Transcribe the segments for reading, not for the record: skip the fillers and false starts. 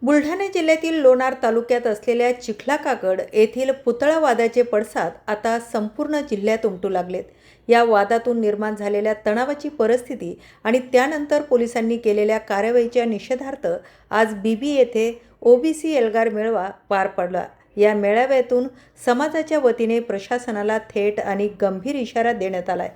बुलढाणा जिल्ह्यातील लोणार तालुक्यात असलेल्या चिखलाकागड येथील पुतळा वादाचे पडसाद आता संपूर्ण जिल्ह्यात उमटू लागलेत। या वादातून निर्माण झालेल्या तणावाची परिस्थिती आणि त्यानंतर पोलिसांनी केलेल्या कारवाईच्या निषेधार्थ आज बीबी येथे ओबीसी एल्गार मेळावा पार पडला। या मेळाव्यातून समाजाच्या वतीने प्रशासनाला थेट आणि गंभीर इशारा देण्यात आलाय।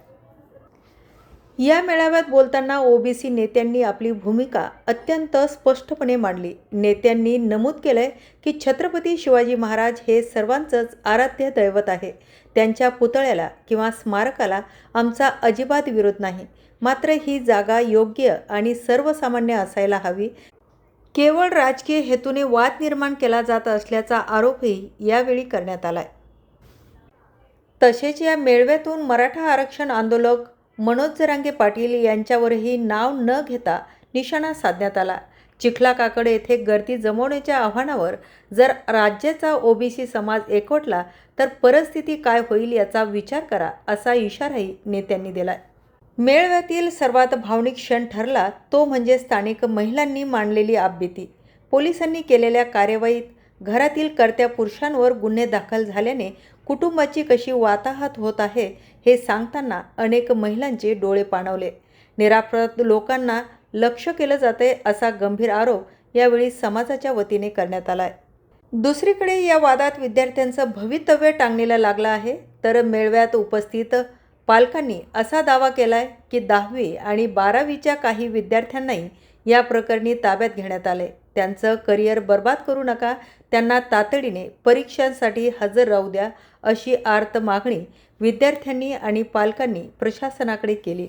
या मेळाव्यात बोलताना ओबीसी नेत्यांनी आपली भूमिका अत्यंत स्पष्टपणे मांडली। नेत्यांनी नमूद केलंय की छत्रपती शिवाजी महाराज हे सर्वांचंच आराध्य दैवत आहे। त्यांच्या पुतळ्याला किंवा स्मारकाला आमचा अजिबात विरोध नाही, मात्र ही जागा योग्य आणि सर्वसामान्य असायला हवी। केवळ राजकीय हेतूने वाद निर्माण केला जात असल्याचा आरोपही यावेळी करण्यात आलाय। तसेच या मेळाव्यातून मराठा आरक्षण आंदोलक मनोज जरांगे पाटील यांच्यावरही नाव न घेता निशाणा साधण्यात आला। चिखलाकागड येथे गर्दी जमवण्याच्या आव्हानावर जर राज्याचा ओबीसी समाज एकवटला तर परिस्थिती काय होईल याचा विचार करा, असा इशाराही नेत्यांनी दिलाय। मेळाव्यातील सर्वात भावनिक क्षण ठरला तो म्हणजे स्थानिक महिलांनी मांडलेली आपबीती। पोलिसांनी केलेल्या कार्यवाहीत घरातील कर्त्या पुरुषांवर गुन्हे दाखल झाल्याने कुटुंबाची कशी वाताहत होत आहे हे सांगताना अनेक महिलांचे डोळे पाणावले। निरपराध लोकांना लक्ष्य केलं जाते असा गंभीर आरोप यावेळी समाजाच्या वतीने करण्यात आलाय। दुसरीकडे या वादात विद्यार्थ्यांचं भवितव्य टांगणीला लागलं आहे, तर मेळाव्यात उपस्थित पालकांनी असा दावा केलाय की 10वी आणि 12वीच्या काही विद्यार्थ्यांनाही या प्रकरणी ताब्यात घेण्यात आले। त्यांचं करिअर बर्बाद करू नका, त्यांना तातडीने परीक्षांसाठी हजर राहू द्या, अशी आर्त मागणी विद्यार्थ्यांनी आणि पालकांनी प्रशासनाकडे केली।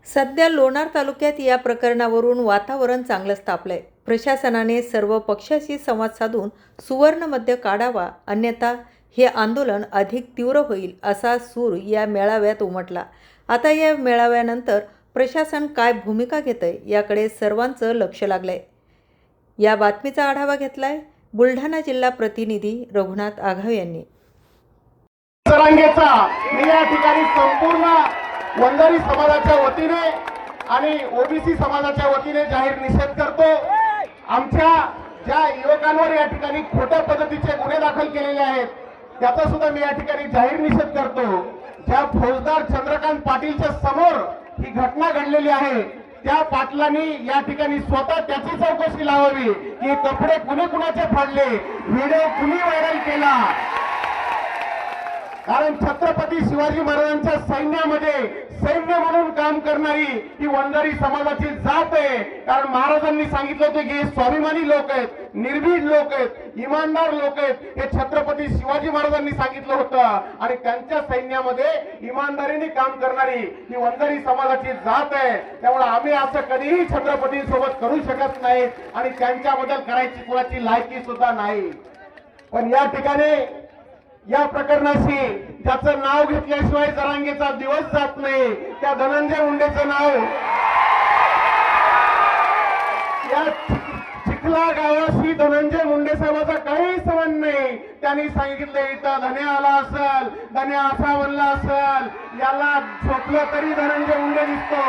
सध्या लोणार तालुक्यात या प्रकरणावरून वातावरण चांगलंच तापलंय। प्रशासनाने सर्व पक्षाशी संवाद साधून सुवर्ण मध्य काढावा, अन्यथा हे आंदोलन अधिक तीव्र होईल, असा सूर या मेळाव्यात उमटला। आता या मेळाव्यानंतर प्रशासन काय भूमिका घेतंय याकडे सर्वांचं लक्ष लागलंय। या बातमीचा आढावा घेतलाय बुलढाणा जिल्हा प्रतिनिधी रघुनाथ आघाव यांनी। जरांगेचा मी या ठिकाणी संपूर्ण वंजारी समाजाच्या वतीने आणि ओबीसी समाजाच्या वतीने जाहीर निषेध करतो। आमच्या ज्या युवकांवर या ठिकाणी खोट्या पद्धतीचे गुन्हे दाखल केलेले आहेत त्याचा सुद्धा मी या ठिकाणी जाहीर निषेध करतो। ज्या फौजदार चंद्रकांत पाटीलच्या समोर ही घटना घडलेली आहे त्या पाटलांनी या ठिकाणी स्वतः त्याची चौकशी लावावी की कपडे कुणी कुणाचे फाडले, व्हिडिओ कुणी व्हायरल केला। कारण छत्रपती शिवाजी महाराजांच्या सैन्यामध्ये सैन्य म्हणून काम करणारी ही वंजारी समाजाची जात आहे। कारण महाराजांनी सांगितलं होतं की हे स्वाभिमानी लोक आहेत, निर्भीड लोक आहेत, इमानदार लोक आहेत, हे छत्रपती शिवाजी महाराजांनी सांगितलं होतं। आणि त्यांच्या सैन्यामध्ये इमानदारीने काम करणारी ही वंजारी समाजाची जात आहे। त्यामुळे आम्ही असं कधीही छत्रपतींसोबत करू शकत नाही आणि त्यांच्याबद्दल करायची कुणाची लायकी सुद्धा नाही। पण या ठिकाणी या प्रकरणाशी ज्याचं नाव घेतल्याशिवाय जरांगेचा दिवस जात नाही त्या धनंजय मुंडेचं नाव या चिखला गावाशी धनंजय मुंडे साहेबाचा काही संबंध नाही। त्यांनी सांगितलं इथं धन्या आला असेल, धन्या असा म्हणला असेल, याला झोपलं तरी धनंजय मुंडे दिसतो,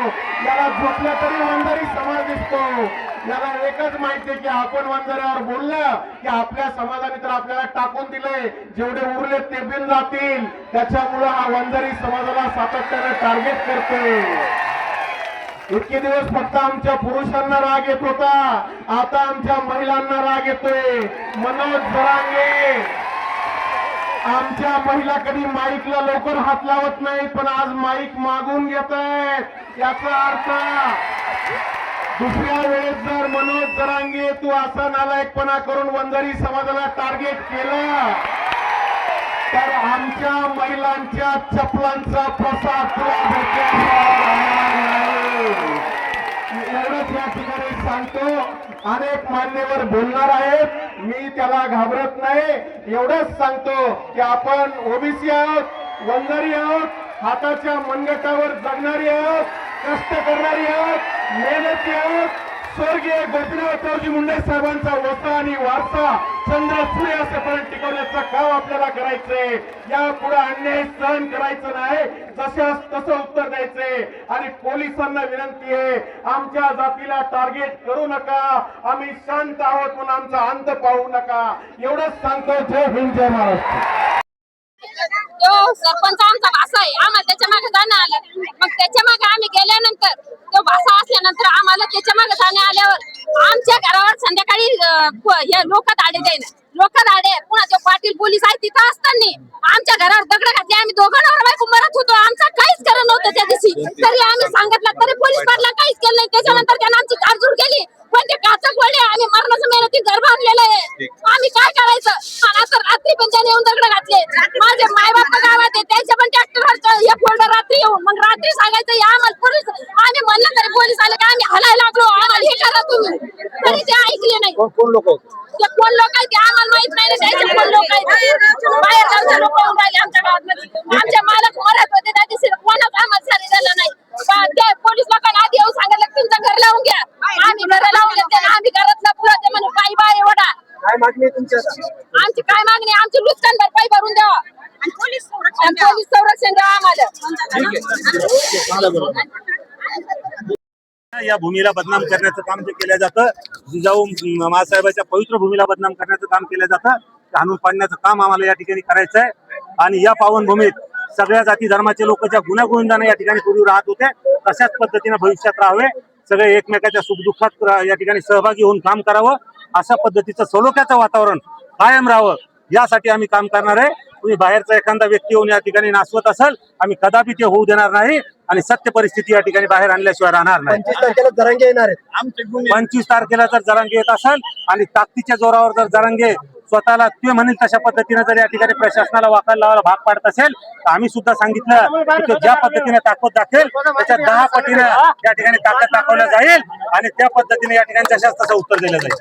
याला झोपलं तरी वंजारी समाज दिसतो। याला एकच माहिती आहे की आपण वंजाऱ्यावर बोललं की आपल्या समाजाने तर आपल्याला टाकून दिले, जेवढे उरले ते बिन जातील। त्याच्यामुळे हा वंजारी समाजाला सातत्याने टार्गेट करते। इतके दिवस फक्त आमच्या पुरुषांना राग येत होता, आता आमच्या महिलांना राग येतोय। मनोज जरांगे आमच्या महिला कधी माईकला लवकर हात लावत नाहीत, पण आज माईक मागून घेत आहेत। याचा अर्थ दुसऱ्या वेळेस जर मनोज जरांगे तू असा नालायकपणा करून वंजारी समाजाला टार्गेट केलं तर आमच्या महिलांच्या चपलांचा प्रसाद तुला एवढंच या ठिकाणी सांगतो। अनेक मान्यवर बोलणार आहेत, मी त्याला घाबरत नाही। एवढंच सांगतो की आपण ओबीसी आहोत, वंजारी आहोत, हाताच्या मनगटावर जगणारी आहोत, कष्ट करणारी आहोत, मेहनती आहोत, स्वर्गीय गोपीनाथरावजी मुंडे साहेबांचा वसा आणि वारसा चंद्र सूर्य असेपर्यंत टिकवण्याचं काम आपल्याला करायचंय. यापुढे अन्याय सहन करायचं नाही, जशास तसं उत्तर द्यायचंय. आणि पोलिसांना विनंती आहे, आमच्या जातीला टार्गेट करू नका, आम्ही शांत आहोत म्हणून आमचा अंत पाहू नका. एवढंच सांगतो. जय हिंद, जय महाराष्ट्र. तो सरपंच आमचा भाषा आहे, आम्हाला त्याच्या मागे जाणं आलं. मग त्याच्या मागे आम्ही गेल्यानंतर तो भाषा असल्यानंतर आम्हाला त्याच्या मागे जाणे आल्यावर आमच्या घरावर संध्याकाळी हे लोक दाडे देईन, लोक दाडे पुन्हा तो पाटील पोलीस आहे तिथं असताना आमच्या घरावर दगड घातले. आम्ही दोघं नवरा बायको मरत होतो, आमचं काहीच करत नव्हतं त्या दिवशी. तरी आम्ही सांगितलं तरी पोलीस पाटला काहीच केलं नाही. त्याच्यानंतर त्यानं आमची कारजूड केली. पण ते काचक वडे आम्ही मरणाचं मेहनती घर बांधलेलं आहे, आम्ही काय करायचं. आणि आता रात्री पण त्याने येऊन दगड घातले. माझे मायबाप गावात आहे, त्याच्या पण ट्रॅक्टर हे फोल्डर रात्री येऊन मग रात्री सांगायचं या आम्हाला पोलीस. आम्ही म्हणलं तरी पोलीस आले का आम्ही हलायला लागलो, आम्हाला हे करा तुम्ही, तरी ते ऐकले नाही. कोण लोक ते कोण लोक आहेत ते आम्हाला माहित नाही. त्याचे कोण लोक आहेत बाहेर गावचे लोक येऊन राहिले आमच्या गावात. आमच्या मालक मरत होते त्या दिवशी कोणाच आम्हाला सारी झालं नाही. त्या पोलीस लोकांना आधी येऊन सांगितलं तुमचं घर लावून घ्या. आम्ही घर लावून घेतले, आम्ही घरातला पुरा ते म्हणे बाई बाई एवढा. काय मागणी आहे तुमच्या? आमची काय मागणी, आमची नुकसान भरपाई भरून द्यावा आणि पोलीस संरक्षण द्यावा आम्हाला. या भूमीला बदनाम करण्याचं काम जे केलं जातं, जिजाऊ महासाहेबाच्या पवित्र भूमीला बदनाम करण्याचं काम केलं जातं, ते हाणून पाडण्याचं काम आम्हाला या ठिकाणी करायचं आहे. आणि या पावनभूमीत सगळ्या जाती धर्माचे लोक ज्या गुण्यागोविंदाने या ठिकाणी पूर्वी राहत होते तशाच पद्धतीने भविष्यात राहावे, सगळे एकमेकाच्या सुखदुःखात या ठिकाणी सहभागी होऊन काम करावं, अशा पद्धतीचं सलोख्याचं वातावरण कायम राहावं यासाठी आम्ही काम करणार आहे. तुम्ही बाहेरचा एखादा व्यक्ती येऊन या ठिकाणी नाचवत असाल, आम्ही कदापि ते होऊ देणार नाही आणि सत्य परिस्थिती या ठिकाणी बाहेर आणल्याशिवाय राहणार नाही. 25 तारखेला जरांगे येणार आहेत. 25 तारखेला जर जरांगे येत असेल आणि ताकदीच्या जोरावर जर जरांगे स्वतःला ते म्हणेल तशा पद्धतीने जर या ठिकाणी प्रशासनाला वाकायला लावायला भाग पाडत असेल तर आम्ही सुद्धा सांगितलं की तो ज्या पद्धतीने ताकद दाखवेल त्याच्या 10 पटीने या ठिकाणी ताकद दाखवल्या जाईल आणि त्या पद्धतीने या ठिकाणी तशाच तसं उत्तर दिलं जाईल.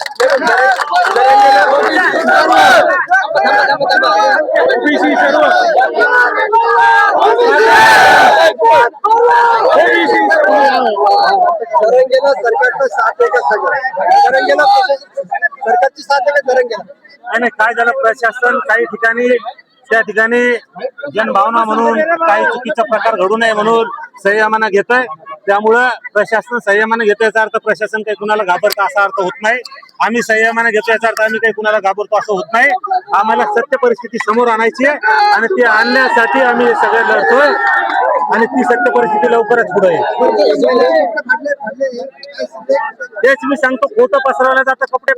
जरांगेला सरकारचा साथ आहे का सगळं? जरांगेला सरकारची साथ आहे का जरांगेला? आणि काय झालं, प्रशासन काही ठिकाणी त्या ठिकाणी जनभावना म्हणून काही चुकीचा प्रकार घडू नये म्हणून संयमानं घेतोय. त्यामुळं प्रशासन संयमानं घेतो याचा अर्थ प्रशासन काही कुणाला घाबरतं असा अर्थ होत नाही. आम्ही संयमानं घेतो याचा अर्थ आम्ही काही कुणाला घाबरतो असं होत नाही. आम्हाला सत्य परिस्थिती समोर आणायची आहे आणि ती आणण्यासाठी आम्ही सगळे लढतोय आणि ती सत्य परिस्थिती लवकरच पुढे येईल. तेच मी सांगतो, खोटं पसरवलं जातं, कपडे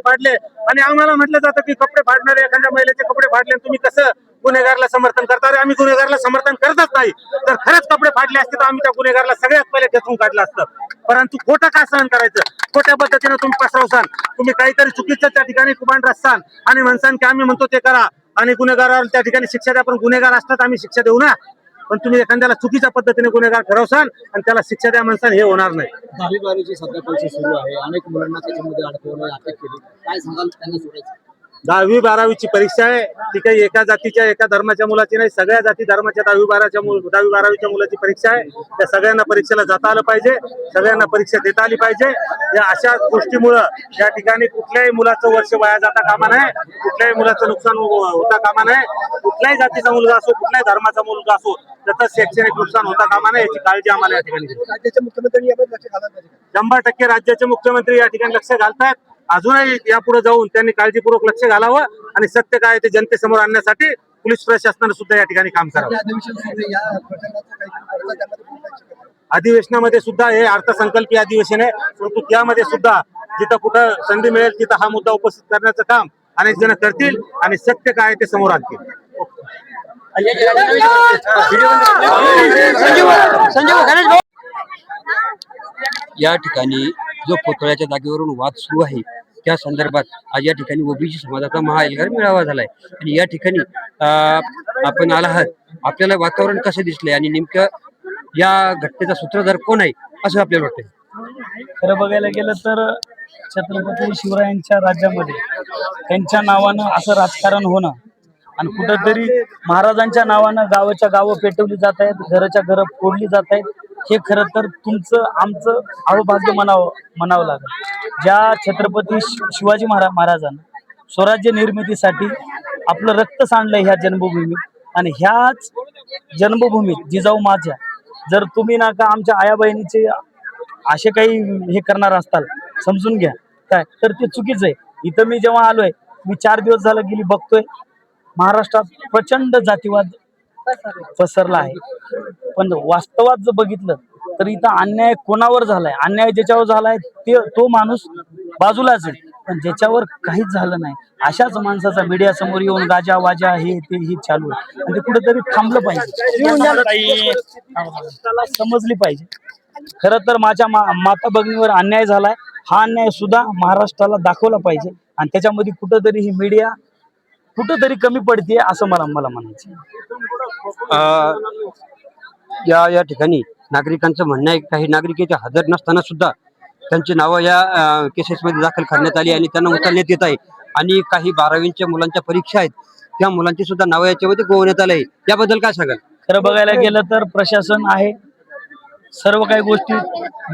फाडले आणि आम्हाला म्हटलं जातं की कपडे फाडणारे एखाद्या महिलेचे कपडे फाडले आणि तुम्ही कसं गुन्हेगारला समर्थन करता. अरे आम्ही गुन्हेगारला समर्थन करतच नाही. तर खरंच कपडे फाडले असते तर आम्ही त्या गुन्हेगारला सगळ्यात पहिले ठेचून काढलं असतं. परंतु खोटं का सहन करायचं? खोट्या पद्धतीने तुम्ही पसरवसान, तुम्ही काहीतरी चुकीचं त्या ठिकाणी कुभांड रचसान आणि म्हणसान की आम्ही म्हणतो ते करा आणि गुन्हेगाराला त्या ठिकाणी शिक्षा द्या. पण गुन्हेगार असतात आम्ही शिक्षा देऊ ना, पण तुम्ही एखाद्याला चुकीच्या पद्धतीने गुन्हेगार ठरवसान आणि त्याला शिक्षा द्या म्हणसान, हे होणार नाही. 10वी-12वीची सध्या परीक्षा सुरू आहे, अनेक मुलांना त्याच्यामध्ये अडकवलं, अटक केली. काय सांगाल त्यांना सोडायचं? 10वी-12वीची परीक्षा आहे ती काही एका जातीच्या एका धर्माच्या मुलाची नाही, सगळ्या जाती धर्माच्या 10वी-12वीच्या मुलाची परीक्षा आहे. त्या सगळ्यांना परीक्षेला जाता आलं पाहिजे, सगळ्यांना परीक्षा देता आली पाहिजे. या अशा गोष्टीमुळं या ठिकाणी कुठल्याही मुलाचं वर्ष वाया जाता कामा नये, कुठल्याही मुलाचं नुकसान होता कामा नये. कुठल्याही जातीचा मुलगा असो, कुठल्याही धर्माचा मुलगा असो, त्याचं शैक्षणिक नुकसान होता कामा नये याची काळजी आम्हाला या ठिकाणी राज्याच्या मुख्यमंत्र्यांनी यावर लक्ष घालायला पाहिजे. 100% राज्याचे मुख्यमंत्री या ठिकाणी लक्ष घालतात. अजूनही यापुढे जाऊन त्यांनी काळजीपूर्वक लक्ष घालावं आणि सत्य काय ते जनतेसमोर आणण्यासाठी पोलीस प्रशासनाने सुद्धा या ठिकाणी काम करावं. अधिवेशनामध्ये सुद्धा हे अर्थसंकल्पीय अधिवेशन आहे, परंतु त्यामध्ये सुद्धा जिथं कुठं संधी मिळेल तिथं हा मुद्दा उपस्थित करण्याचं काम अनेक जण करतील आणि सत्य काय ते समोर आणतील. या ठिकाणी जो पुतळ्याच्या जागेवरून वाद सुरू आहे त्या संदर्भात आज या ठिकाणी ओबीसी समाजाचा महाएल्गार मेळावा झालाय आणि या ठिकाणी आपण आला आहात. आपल्याला वातावरण कसं दिसलंय आणि नेमकं या घटनेचा सूत्रधार कोण आहे असं आपल्याला वाटतंय? खरं बघायला गेलं तर छत्रपती शिवरायांच्या राज्यामध्ये त्यांच्या नावानं असं राजकारण होणं आणि कुठंतरी महाराजांच्या नावानं गावाच्या गावं पेटवली जात आहेत, घराच्या घरं फोडली जात आहेत, हे खरं तर तुमचं आमचं अहोभाग्य म्हणावं लागेल. ज्या छत्रपती शिवाजी महाराजांना स्वराज्य निर्मितीसाठी आपलं रक्त सांडलंय ह्या जन्मभूमीत, आणि ह्याच जन्मभूमीत जिजाऊ माझ्या जर तुम्ही ना का आमच्या आया बहिणीचे असे काही हे करणार असताल, समजून घ्या काय, तर ते चुकीचं आहे. इथं मी जेव्हा आलोय, मी 4 दिवस झालं गेली बघतोय, महाराष्ट्रात प्रचंड जातीवाद पसरला आहे. पण वास्तवात जर बघितलं तर इथं अन्याय कोणावर झालाय, अन्याय ज्याच्यावर झालाय तो माणूस बाजूलाच आहे, पण ज्याच्यावर काहीच झालं नाही अशाच माणसाचा मीडिया समोर येऊन गाजा वाजा हे ते ही चालू आहे. आणि ते कुठेतरी थांबलं पाहिजे, त्याला समजली पाहिजे. खरं तर माझ्या माता भगिनीवर अन्याय झालाय, हा अन्याय सुद्धा महाराष्ट्राला दाखवला पाहिजे, आणि त्याच्यामध्ये कुठंतरी ही मीडिया कुठंतरी कमी पडते असं मला म्हणायचं. या ठिकाणी नागरिकांचं म्हणणं आहे, काही नागरिक इथे हजर नसताना सुद्धा त्यांची नावं या केसेसमध्ये दाखल करण्यात आली आणि त्यांना उचलण्यात येत आहे. आणि काही 12वीच्या मुलांच्या परीक्षा आहेत, त्या मुलांची सुद्धा नावं याच्यामध्ये गोवण्यात आले. याबद्दल काय सांगाल? खरं बघायला गेलं तर प्रशासन आहे, सर्व काही गोष्टी.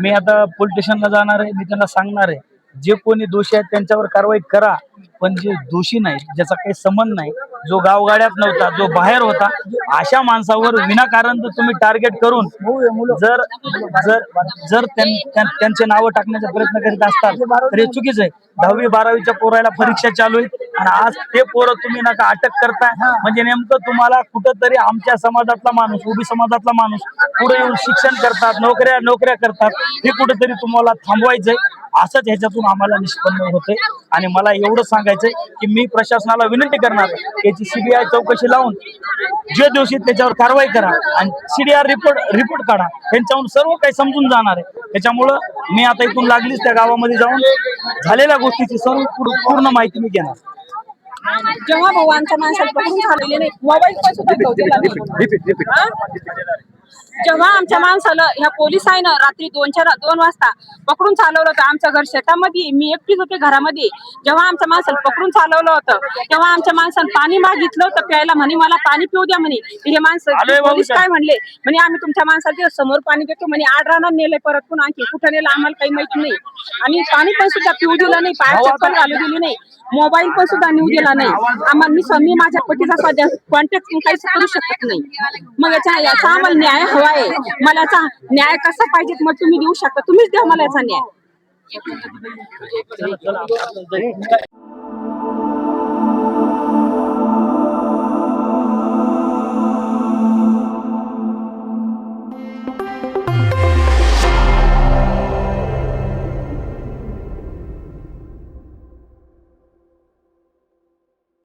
मी आता पोलीस स्टेशनला जाणार आहे, मी त्यांना सांगणार आहे जे कोणी दोषी आहेत त्यांच्यावर कारवाई करा, पण जे दोषी नाही, ज्याचा काही संबंध नाही, जो गावगाड्यात नव्हता, जो बाहेर होता, अशा माणसावर विनाकारण जर तुम्ही टार्गेट करून जर जर जर त्यांचे नावं टाकण्याचा प्रयत्न करीत असतात तर हे चुकीचं आहे. 10वी 12वीच्या पोराला परीक्षा चालू आहे आणि आज ते पोरं तुम्ही नका अटक करताय, म्हणजे नेमकं तुम्हाला कुठंतरी आमच्या समाजातला माणूस, ओबी समाजातला माणूस पुढे येऊन शिक्षण करतात, नोकऱ्या करतात, हे कुठेतरी तुम्हाला थांबवायचंय. असंच ह्याच्यातून आम्हाला निष्पन्न होतंय. आणि मला एवढं सांगायचंय की मी प्रशासनाला विनंती करणार याची CBI चौकशी लावून जे दिवशी त्याच्यावर कारवाई करा आणि CDR रिपोर्ट काढा, त्यांच्याहून सर्व काही समजून जाणार आहे. त्याच्यामुळं मी आता इथून लागलीच त्या गावामध्ये जाऊन झालेल्या गोष्टीची सर्व पूर्ण माहिती मी घेणार. जेव्हा भगवानच्या माणसाला पकडून झालेले नाही, मोबाईल पण सुद्धा घेऊ दिला नाही. जेव्हा आमच्या माणसाला ह्या पोलिसांना रात्री 2 वाजता पकडून चालवलं होतं आमच्या घर शेतामध्ये, मी एकटीच होते घरामध्ये. जेव्हा आमच्या माणसाला पकडून चालवलं होतं तेव्हा आमच्या माणसानं पाणी मागितलं होतं प्यायला, म्हणे मला पाणी पिऊ द्या म्हणे. हे माणसं पोलीस काय म्हणले, म्हणे आम्ही तुमच्या माणसाच्या समोर पाणी देतो म्हणे. 8 रानात नेले, परत पुन्हा आणखी कुठं नेलं आम्हाला काही माहिती नाही. आणि पाणी पण सुद्धा पिऊ दिलं नाही, पायात चप्पल घालू दिली नाही, मोबाईल पण सुद्धा नेऊ दिला नाही आम्हाला. मी माझ्या पतीचा सध्या कॉन्टॅक्ट काहीच करू शकत नाही. मग याचा आम्हाला न्याय हवा आहे. मला याचा न्याय कसा पाहिजे मग तुम्ही देऊ शकता, तुम्हीच द्या मला याचा न्याय.